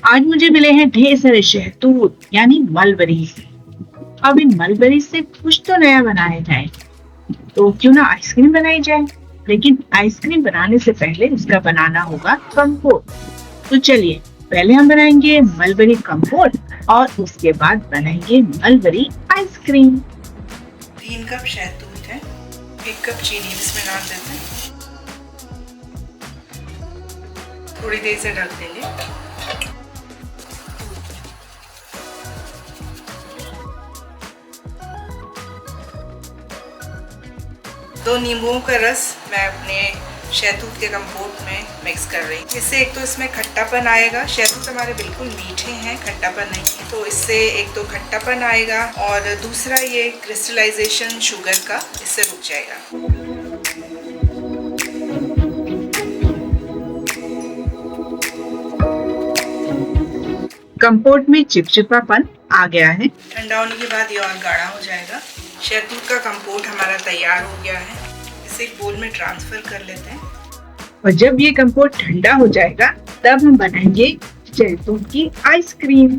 आज मुझे मिले हैं ढेर सारे शहतूत यानी मलबरीज। अब इन मलबरीज से कुछ तो नया बनाया जाए, तो क्यों ना आइसक्रीम बनाई जाए। लेकिन आइसक्रीम बनाने से पहले उसका बनाना होगा कंपोट। तो चलिए, पहले हम बनाएंगे मलबरी कंपोट और उसके बाद बनाएंगे मलबरी आइसक्रीम। 3 कप शहतूत है, 1 कप चीनी इसमें डाल देते हैं। थोड़ी देर से ढक देंगे। दो नींबुओं का रस मैं अपने शहतूत के कंपोट में मिक्स कर रही हूँ। इससे एक तो इसमें खट्टापन आएगा, शहतूत हमारे बिल्कुल मीठे हैं, खट्टापन नहीं है, तो इससे एक तो खट्टापन आएगा और दूसरा ये क्रिस्टलाइजेशन शुगर का इससे रुक जाएगा। कंपोट में चिपचिपापन आ गया है। ठंडा होने के बाद ये और गाढ़ा हो जाएगा। शहतूत का कंपोट हमारा तैयार हो गया है। इसे एक बोल में ट्रांसफर कर लेते हैं। और जब ये कंपोट ठंडा हो जाएगा तब हम बनाएंगे शहतूत की आइसक्रीम।